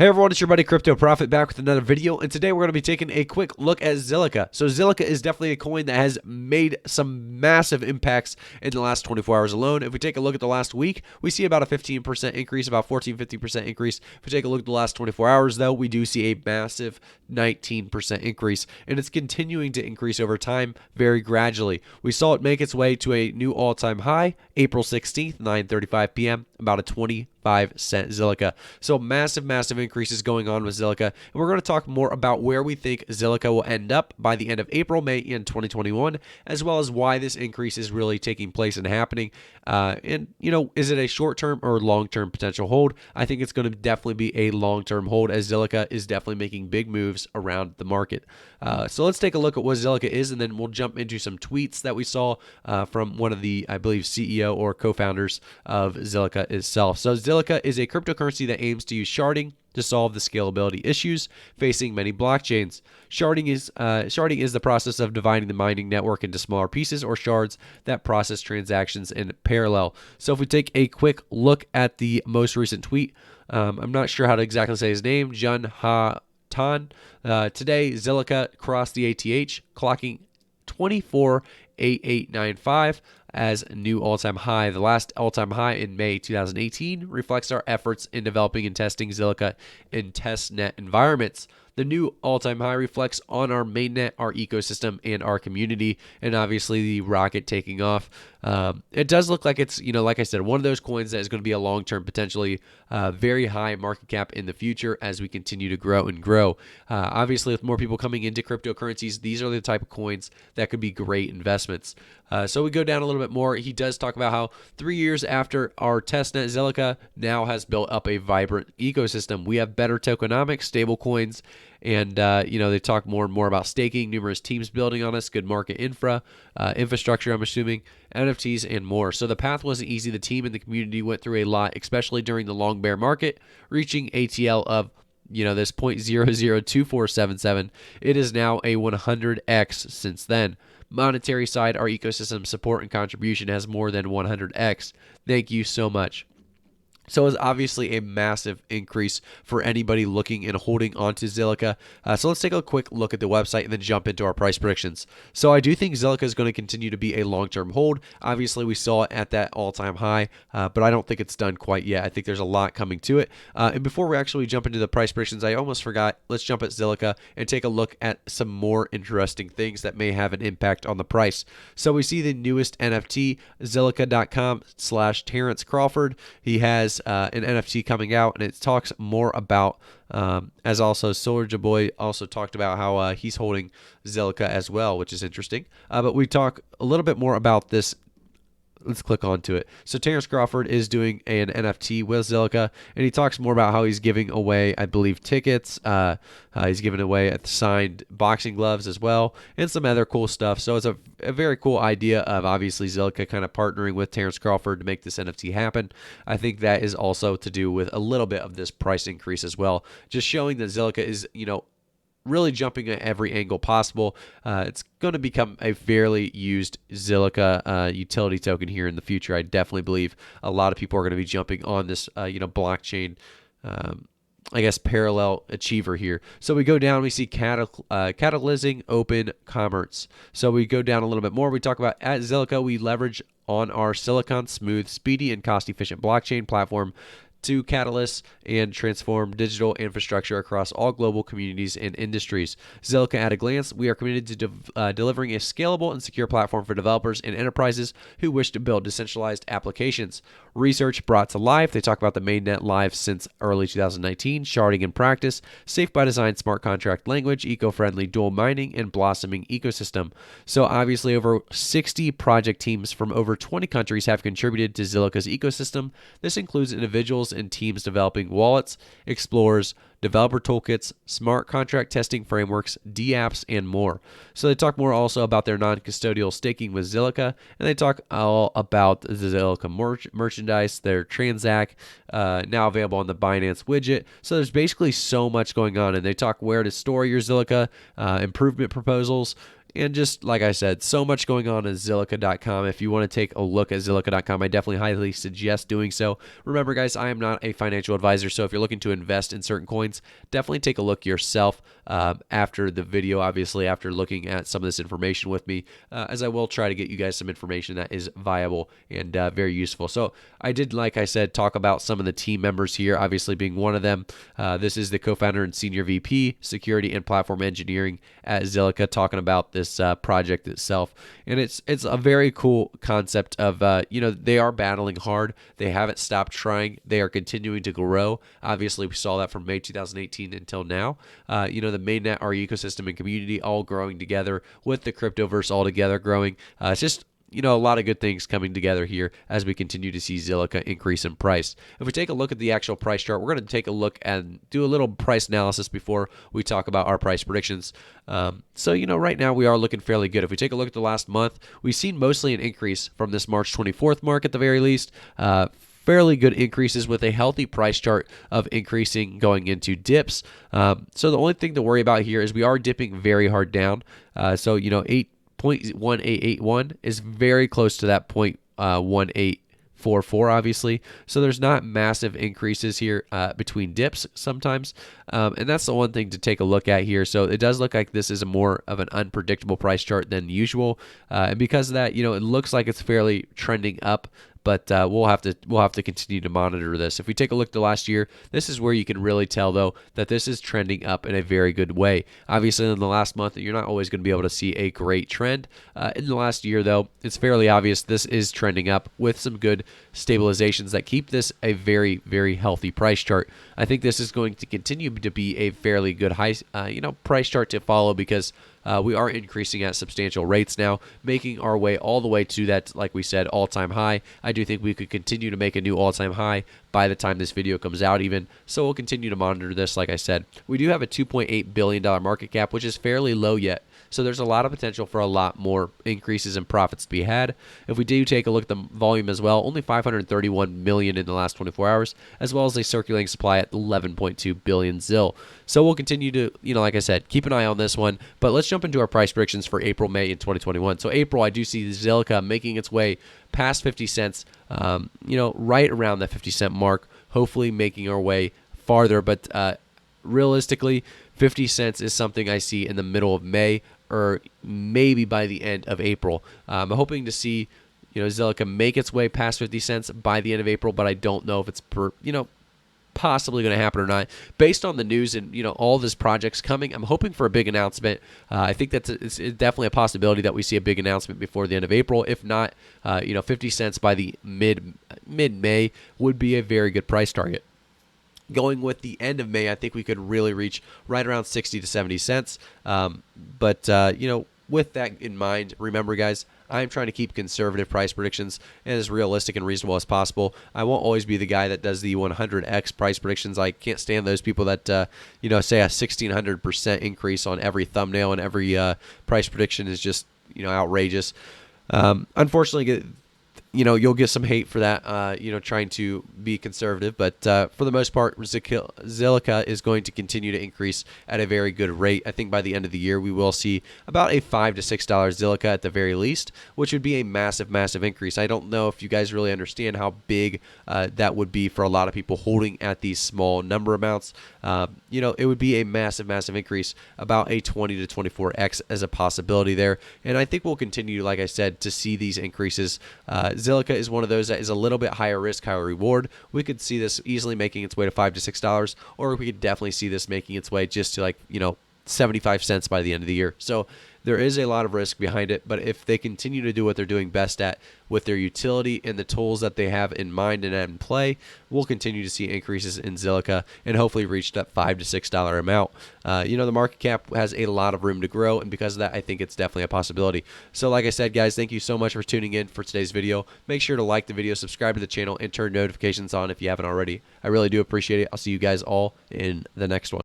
Hey everyone, it's your buddy Crypto Profit back with another video, and today we're going to be taking a quick look at Zilliqa. So Zilliqa is definitely a coin that has made some massive impacts in the last 24 hours alone. If we take a look at the last week, we see about a 15% increase, about 14-15% increase. If we take a look at the last 24 hours though, we do see a massive 19% increase, and it's continuing to increase over time very gradually. We saw it make its way to a new all-time high April 16th, 9:35 p.m., about a 25-cent Zilliqa. So massive increases going on with Zilliqa, and we're going to talk more about where we think Zilliqa will end up by the end of April, May in 2021, as well as why this increase is really taking place and happening. And is it a short-term or long-term potential hold? I think it's going to definitely be a long-term hold, as Zilliqa is definitely making big moves around the market. So let's take a look at what Zilliqa is, and then we'll jump into some tweets that we saw from one of the, I believe, CEO or co-founders of Zilliqa itself. So Zilliqa is a cryptocurrency that aims to use sharding to solve the scalability issues facing many blockchains. Sharding is the process of dividing the mining network into smaller pieces or shards that process transactions in parallel. So if we take a quick look at the most recent tweet, I'm not sure how to exactly say his name, Jun Ha Tan. Today, Zilliqa crossed the ATH, clocking 24.8895 as a new all-time high. The last all-time high in May 2018 reflects our efforts in developing and testing Zilliqa in testnet environments. The new all-time high reflects on our mainnet, our ecosystem, and our community, and obviously the rocket taking off. It does look like it's, like I said, one of those coins that is going to be a long-term, potentially very high market cap in the future as we continue to grow and grow. Obviously, with more people coming into cryptocurrencies, these are the type of coins that could be great investments. So we go down a little bit more. He does talk about how 3 years after our testnet, Zilliqa now has built up a vibrant ecosystem. We have better tokenomics, stable coins, and they talk more and more about staking, numerous teams building on us, good market infrastructure, I'm assuming, NFTs, and more. So the path wasn't easy. The team and the community went through a lot, especially during the long bear market, reaching ATL of this 0.002477. It is now a 100x since then. Monetary side, our ecosystem support and contribution has more than 100x. Thank you so much. So it's obviously a massive increase for anybody looking and holding onto Zilliqa. So let's take a quick look at the website and then jump into our price predictions. So I do think Zilliqa is going to continue to be a long-term hold. Obviously, we saw it at that all-time high, but I don't think it's done quite yet. I think there's a lot coming to it. And before we actually jump into the price predictions, I almost forgot. Let's jump at Zilliqa and take a look at some more interesting things that may have an impact on the price. So we see the newest NFT, Zilliqa.com/Terrence Crawford. He has an NFT coming out, and it talks more about, as also Soldier Boy also talked about how he's holding Zilliqa as well, which is interesting. But we talk a little bit more about this. Let's click onto it. So Terrence Crawford is doing an NFT with Zilliqa, and he talks more about how he's giving away, I believe, tickets. He's giving away signed boxing gloves as well, and some other cool stuff. So it's a very cool idea of obviously Zilliqa kind of partnering with Terrence Crawford to make this NFT happen. I think that is also to do with a little bit of this price increase as well, just showing that Zilliqa is, really jumping at every angle possible. It's going to become a fairly used Zilliqa utility token here in the future. I definitely believe a lot of people are going to be jumping on this, blockchain, parallel achiever here. So we go down, we see catalyzing open commerce. So we go down a little bit more. We talk about at Zilliqa, we leverage on our silicon smooth, speedy, and cost-efficient blockchain platform to catalyst and transform digital infrastructure across all global communities and industries. Zilliqa at a glance, we are committed to delivering a scalable and secure platform for developers and enterprises who wish to build decentralized applications. Research brought to life. They talk about the mainnet live since early 2019, sharding in practice, safe by design smart contract language, eco-friendly dual mining, and blossoming ecosystem. So obviously over 60 project teams from over 20 countries have contributed to Zilliqa's ecosystem. This includes individuals and teams developing wallets, explorers, developer toolkits, smart contract testing frameworks, dApps, and more. So they talk more also about their non-custodial staking with Zilliqa, and they talk all about the Zilliqa merchandise, their Transact, now available on the Binance widget. So there's basically so much going on, and they talk where to store your Zilliqa, improvement proposals, And just like I said, so much going on at Zilliqa.com. If you want to take a look at Zilliqa.com, I definitely highly suggest doing so. Remember, guys, I am not a financial advisor, so if you're looking to invest in certain coins, definitely take a look yourself after the video, obviously, after looking at some of this information with me, as I will try to get you guys some information that is viable and very useful. So I did, like I said, talk about some of the team members here, obviously being one of them. This is the co-founder and senior VP, Security and Platform Engineering at Zilliqa, talking about this project itself. And it's a very cool concept of, they are battling hard. They haven't stopped trying. They are continuing to grow. Obviously, we saw that from May 2018 until now. The mainnet, our ecosystem and community all growing together, with the cryptoverse all together growing. It's just a lot of good things coming together here as we continue to see Zilliqa increase in price. If we take a look at the actual price chart, we're going to take a look and do a little price analysis before we talk about our price predictions. Right now we are looking fairly good. If we take a look at the last month, we've seen mostly an increase from this March 24th mark at the very least. Fairly good increases with a healthy price chart of increasing going into dips. So the only thing to worry about here is we are dipping very hard down. 0.1881 is very close to that 0.1844, obviously. So there's not massive increases here between dips sometimes. And that's the one thing to take a look at here. So it does look like this is a more of an unpredictable price chart than usual. And because of that, it looks like it's fairly trending up. But we'll have to continue to monitor this. If we take a look at the last year, this is where you can really tell, though, that this is trending up in a very good way. Obviously, in the last month, you're not always going to be able to see a great trend. In the last year, though, it's fairly obvious this is trending up with some good stabilizations that keep this a very, very healthy price chart. I think this is going to continue to be a fairly good high, price chart to follow because we are increasing at substantial rates now, making our way all the way to that, like we said, all-time high. I do think we could continue to make a new all-time high by the time this video comes out even. So we'll continue to monitor this, like I said. We do have a $2.8 billion market cap, which is fairly low yet. So there's a lot of potential for a lot more increases in profits to be had. If we do take a look at the volume as well, only 531 million in the last 24 hours, as well as a circulating supply at 11.2 billion ZIL. So we'll continue to, like I said, keep an eye on this one. But let's jump into our price predictions for April, May, and 2021. So April, I do see Zilliqa making its way past 50 cents, right around that 50-cent mark, hopefully making our way farther. But realistically, 50 cents is something I see in the middle of May or maybe by the end of April. I'm hoping to see, Zilliqa make its way past 50 cents by the end of April, but I don't know if it's possibly going to happen or not. Based on the news and all this projects coming, I'm hoping for a big announcement. I think it's definitely a possibility that we see a big announcement before the end of April. If not, 50 cents by the mid-May would be a very good price target. Going with the end of May, I think we could really reach right around 60 to 70 cents. But with that in mind, remember, guys, I'm trying to keep conservative price predictions as realistic and reasonable as possible. I won't always be the guy that does the 100x price predictions. I can't stand those people that, say a 1,600% increase on every thumbnail and every price prediction is just, outrageous. Unfortunately, you'll get some hate for that, trying to be conservative. But for the most part, Zilliqa is going to continue to increase at a very good rate. I think by the end of the year, we will see about a $5 to $6 Zilliqa at the very least, which would be a massive, massive increase. I don't know if you guys really understand how big that would be for a lot of people holding at these small number amounts. It would be a massive, massive increase, about a 20 to 24x as a possibility there. And I think we'll continue, like I said, to see these increases. Zilliqa is one of those that is a little bit higher risk, higher reward. We could see this easily making its way to $5 to $6, or we could definitely see this making its way just to 75 cents by the end of the year. So there is a lot of risk behind it, but if they continue to do what they're doing best at with their utility and the tools that they have in mind and in play, we'll continue to see increases in Zilliqa and hopefully reach that $5 to $6 amount. The market cap has a lot of room to grow, and because of that, I think it's definitely a possibility. So like I said, guys, thank you so much for tuning in for today's video. Make sure to like the video, subscribe to the channel, and turn notifications on if you haven't already. I really do appreciate it. I'll see you guys all in the next one.